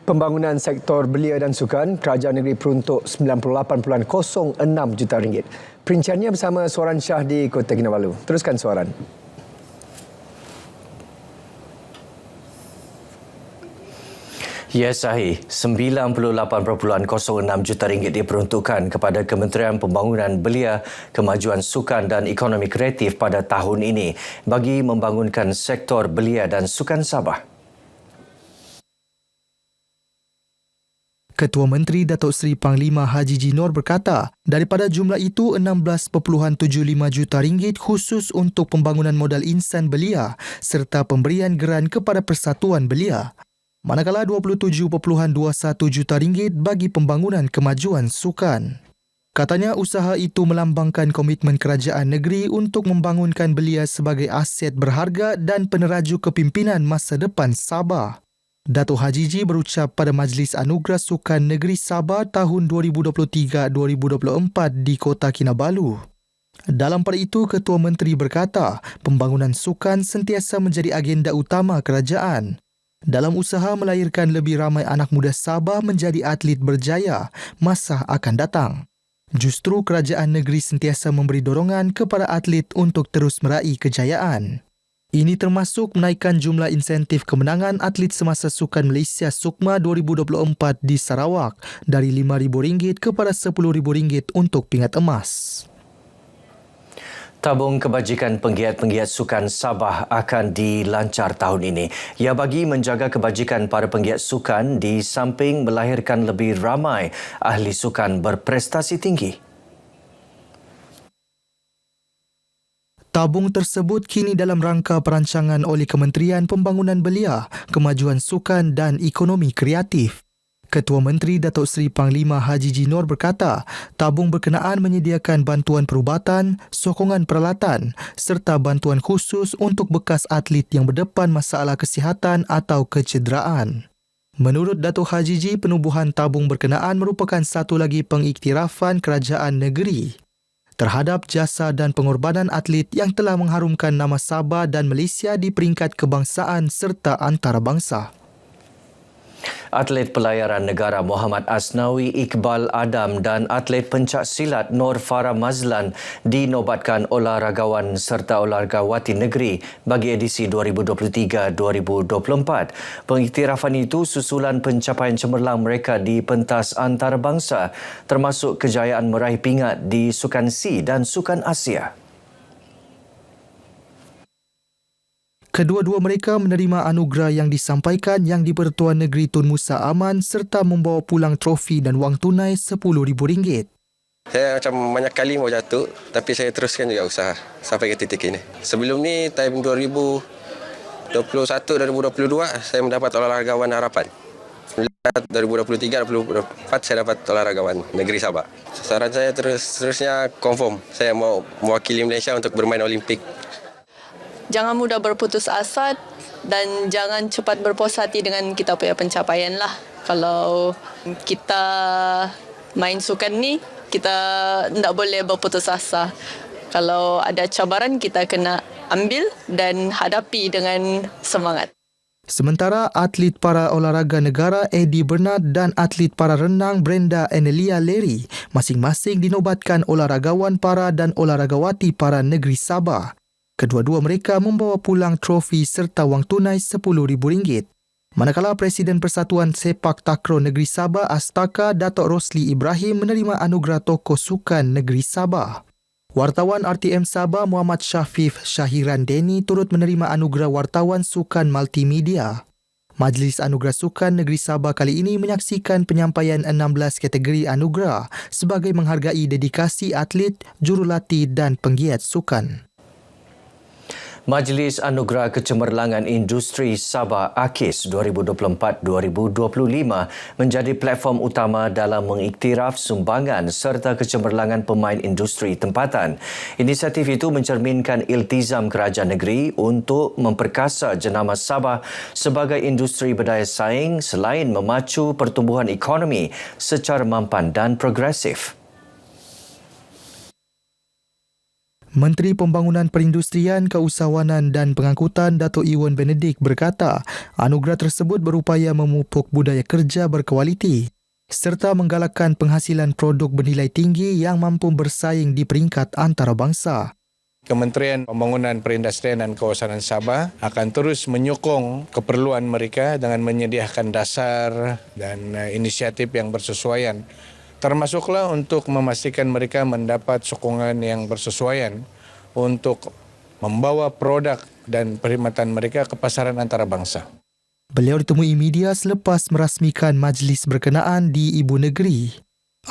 Pembangunan sektor belia dan sukan, kerajaan negeri peruntuk RM98.06 juta. Perinciannya bersama Suaran Shah di Kota Kinabalu. Teruskan Suaran. Ya, sahih. RM98.06 juta diperuntukkan kepada Kementerian Pembangunan Belia, Kemajuan Sukan dan Ekonomi Kreatif pada tahun ini bagi membangunkan sektor belia dan sukan Sabah. Ketua Menteri Datuk Seri Panglima Haji G. Nor berkata, daripada jumlah itu RM16.75 juta khusus untuk pembangunan modal insan belia serta pemberian geran kepada Persatuan Belia. Manakala RM27.21 juta bagi pembangunan kemajuan sukan. Katanya usaha itu melambangkan komitmen kerajaan negeri untuk membangunkan belia sebagai aset berharga dan peneraju kepimpinan masa depan Sabah. Datuk Haji G berucap pada Majlis Anugerah Sukan Negeri Sabah tahun 2023-2024 di Kota Kinabalu. Dalam pada itu, Ketua Menteri berkata, pembangunan sukan sentiasa menjadi agenda utama kerajaan. Dalam usaha melahirkan lebih ramai anak muda Sabah menjadi atlet berjaya masa akan datang. Justru kerajaan negeri sentiasa memberi dorongan kepada atlet untuk terus meraih kejayaan. Ini termasuk menaikkan jumlah insentif kemenangan atlet semasa Sukan Malaysia Sukma 2024 di Sarawak dari RM5,000 kepada RM10,000 untuk pingat emas. Tabung kebajikan penggiat-penggiat sukan Sabah akan dilancar tahun ini. Ia bagi menjaga kebajikan para penggiat sukan di samping melahirkan lebih ramai ahli sukan berprestasi tinggi. Tabung tersebut kini dalam rangka perancangan oleh Kementerian Pembangunan Belia, Kemajuan Sukan dan Ekonomi Kreatif. Ketua Menteri Datuk Seri Panglima Haji G. Nor berkata, tabung berkenaan menyediakan bantuan perubatan, sokongan peralatan serta bantuan khusus untuk bekas atlet yang berdepan masalah kesihatan atau kecederaan. Menurut Datuk Haji G, penubuhan tabung berkenaan merupakan satu lagi pengiktirafan kerajaan negeri terhadap jasa dan pengorbanan atlet yang telah mengharumkan nama Sabah dan Malaysia di peringkat kebangsaan serta antarabangsa. Atlet pelayaran negara Muhammad Asnawi Iqbal Adam dan atlet pencak silat Nur Farah Mazlan dinobatkan olahragawan serta olahragawati negeri bagi edisi 2023-2024. Pengiktirafan itu susulan pencapaian cemerlang mereka di pentas antarabangsa termasuk kejayaan meraih pingat di Sukan C dan Sukan Asia. Kedua-dua mereka menerima anugerah yang disampaikan Yang di-Pertuan Negeri Tun Musa Aman serta membawa pulang trofi dan wang tunai RM10,000. Saya macam banyak kali mau jatuh, tapi saya teruskan juga usaha sampai ke titik ini. Sebelum ni, tahun 2021-2022, saya mendapat olahragawan harapan. 2023-2024, saya dapat olahragawan negeri Sabah. Saran saya terusnya confirm. Saya mau mewakili Malaysia untuk bermain Olimpik. Jangan mudah berputus asa dan jangan cepat berpuas hati dengan kita punya pencapaian lah. Kalau kita main sukan ni, kita tidak boleh berputus asa. Kalau ada cabaran, kita kena ambil dan hadapi dengan semangat. Sementara atlet para olahraga negara Eddie Bernard dan atlet para renang Brenda Anelia Leary masing-masing dinobatkan olahragawan para dan olahragawati para negeri Sabah. Kedua-dua mereka membawa pulang trofi serta wang tunai RM10,000. Manakala Presiden Persatuan Sepak Takraw Negeri Sabah Astaka Datuk Rosli Ibrahim menerima anugerah tokoh sukan Negeri Sabah. Wartawan RTM Sabah Muhammad Syafif Syahiran Deni turut menerima anugerah wartawan sukan multimedia. Majlis Anugerah Sukan Negeri Sabah kali ini menyaksikan penyampaian 16 kategori anugerah sebagai menghargai dedikasi atlet, jurulatih dan penggiat sukan. Majlis Anugerah Kecemerlangan Industri Sabah AKIS 2024-2025 menjadi platform utama dalam mengiktiraf sumbangan serta kecemerlangan pemain industri tempatan. Inisiatif itu mencerminkan iltizam kerajaan negeri untuk memperkasa jenama Sabah sebagai industri berdaya saing selain memacu pertumbuhan ekonomi secara mampan dan progresif. Menteri Pembangunan Perindustrian, Keusahawanan dan Pengangkutan Datuk Ewan Benedict berkata, anugerah tersebut berupaya memupuk budaya kerja berkualiti serta menggalakkan penghasilan produk bernilai tinggi yang mampu bersaing di peringkat antarabangsa. Kementerian Pembangunan Perindustrian dan Kawasan Sabah akan terus menyokong keperluan mereka dengan menyediakan dasar dan inisiatif yang bersesuaian. Termasuklah untuk memastikan mereka mendapat sokongan yang bersesuaian untuk membawa produk dan perkhidmatan mereka ke pasaran antarabangsa. Beliau ditemui media selepas merasmikan majlis berkenaan di Ibu Negeri.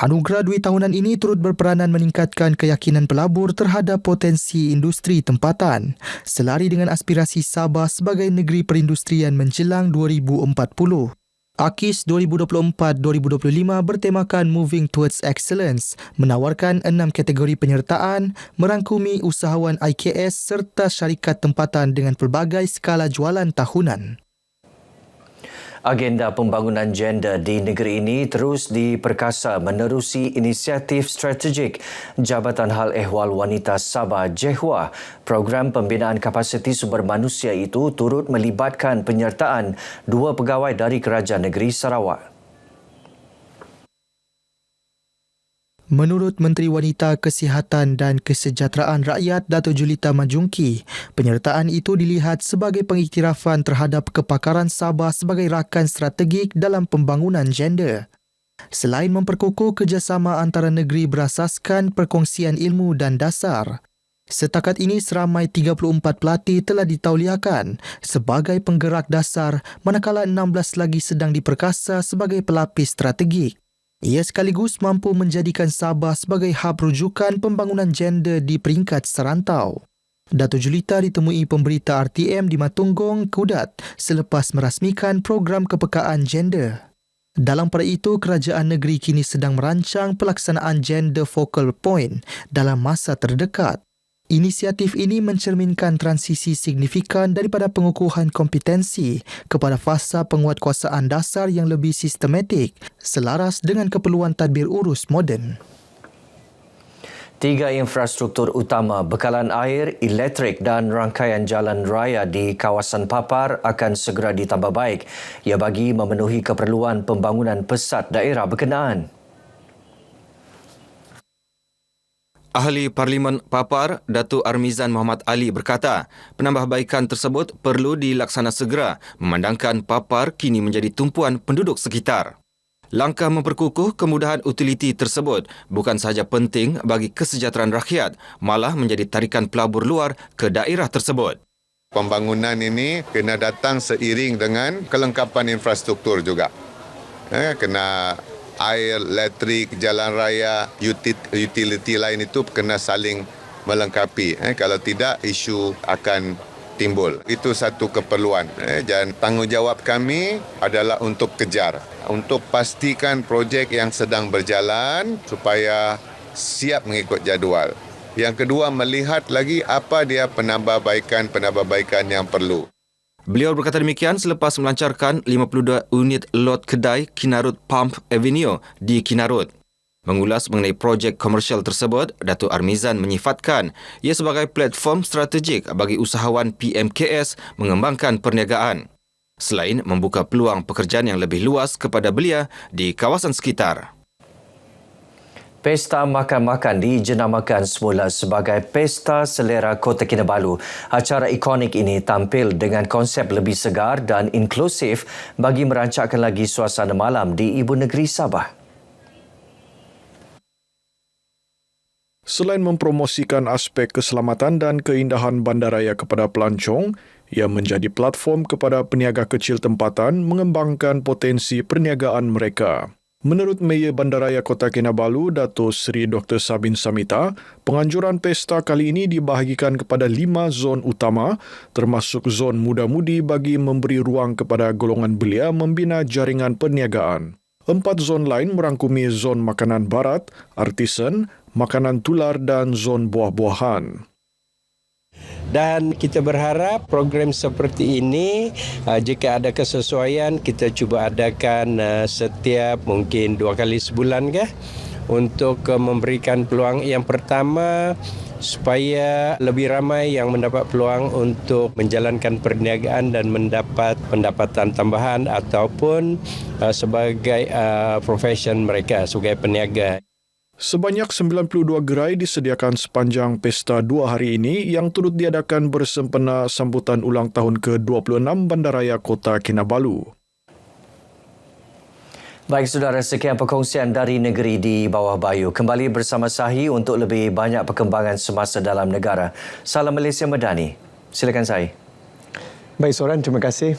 Anugerah 2 tahunan ini turut berperanan meningkatkan keyakinan pelabur terhadap potensi industri tempatan, selari dengan aspirasi Sabah sebagai negeri perindustrian menjelang 2040. AKIS 2024-2025 bertemakan Moving Towards Excellence, menawarkan 6 kategori penyertaan, merangkumi usahawan IKS serta syarikat tempatan dengan pelbagai skala jualan tahunan. Agenda pembangunan gender di negeri ini terus diperkasa menerusi inisiatif strategik Jabatan Hal Ehwal Wanita Sabah JEHWA. Program pembinaan kapasiti sumber manusia itu turut melibatkan penyertaan 2 pegawai dari Kerajaan Negeri Sarawak. Menurut Menteri Wanita, Kesihatan dan Kesejahteraan Rakyat Datuk Julita Majungki, penyertaan itu dilihat sebagai pengiktirafan terhadap kepakaran Sabah sebagai rakan strategik dalam pembangunan gender. Selain memperkukuh kerjasama antara negeri berasaskan perkongsian ilmu dan dasar, setakat ini seramai 34 pelatih telah ditauliakan sebagai penggerak dasar manakala 16 lagi sedang diperkasa sebagai pelapis strategik. Ia sekaligus mampu menjadikan Sabah sebagai hub rujukan pembangunan gender di peringkat serantau. Datuk Julita ditemui pemberita RTM di Matunggong, Kudat selepas merasmikan program kepekaan gender. Dalam pada itu, kerajaan negeri kini sedang merancang pelaksanaan Gender Focal Point dalam masa terdekat. Inisiatif ini mencerminkan transisi signifikan daripada pengukuhan kompetensi kepada fasa penguatkuasaan dasar yang lebih sistematik selaras dengan keperluan tadbir urus moden. 3 infrastruktur utama bekalan air, elektrik dan rangkaian jalan raya di kawasan Papar akan segera ditambah baik. Ia bagi memenuhi keperluan pembangunan pesat daerah berkenaan. Ahli Parlimen Papar, Datuk Armizan Muhammad Ali berkata, penambahbaikan tersebut perlu dilaksana segera memandangkan Papar kini menjadi tumpuan penduduk sekitar. Langkah memperkukuh kemudahan utiliti tersebut bukan sahaja penting bagi kesejahteraan rakyat, malah menjadi tarikan pelabur luar ke daerah tersebut. Pembangunan ini kena datang seiring dengan kelengkapan infrastruktur juga. Kena air, elektrik, jalan raya, utiliti lain itu kena saling melengkapi. Kalau tidak, isu akan timbul. Itu satu keperluan. Dan tanggungjawab kami adalah untuk kejar, untuk pastikan projek yang sedang berjalan supaya siap mengikut jadual. Yang kedua, melihat lagi apa dia penambahbaikan yang perlu. Beliau berkata demikian selepas melancarkan 52 unit lot kedai Kinarut Pump Avenue di Kinarut. Mengulas mengenai projek komersial tersebut, Datuk Armizan menyifatkan ia sebagai platform strategik bagi usahawan PMKS mengembangkan perniagaan. Selain membuka peluang pekerjaan yang lebih luas kepada belia di kawasan sekitar. Pesta Makan-Makan dijenamakan semula sebagai Pesta Selera Kota Kinabalu. Acara ikonik ini tampil dengan konsep lebih segar dan inklusif bagi merancakkan lagi suasana malam di Ibu Negeri Sabah. Selain mempromosikan aspek keselamatan dan keindahan bandaraya kepada pelancong, ia menjadi platform kepada peniaga kecil tempatan mengembangkan potensi perniagaan mereka. Menurut Mayor Bandaraya Kota Kinabalu, Dato' Seri Dr. Sabin Samita, penganjuran pesta kali ini dibahagikan kepada 5 zon utama, termasuk zon muda-mudi bagi memberi ruang kepada golongan belia membina jaringan perniagaan. 4 zon lain merangkumi zon makanan barat, artisan, makanan tular dan zon buah-buahan. Dan kita berharap program seperti ini jika ada kesesuaian kita cuba adakan setiap mungkin 2 kali sebulan untuk memberikan peluang. Yang pertama supaya lebih ramai yang mendapat peluang untuk menjalankan perniagaan dan mendapat pendapatan tambahan ataupun sebagai profesion mereka sebagai peniaga. Sebanyak 92 gerai disediakan sepanjang pesta 2 hari ini yang turut diadakan bersempena sambutan ulang tahun ke-26 Bandaraya Kota Kinabalu. Baik saudara, sekian perkongsian dari Negeri di Bawah Bayu. Kembali bersama Sahi untuk lebih banyak perkembangan semasa dalam negara. Salam Malaysia Madani. Silakan Sahi. Baik Soran, terima kasih.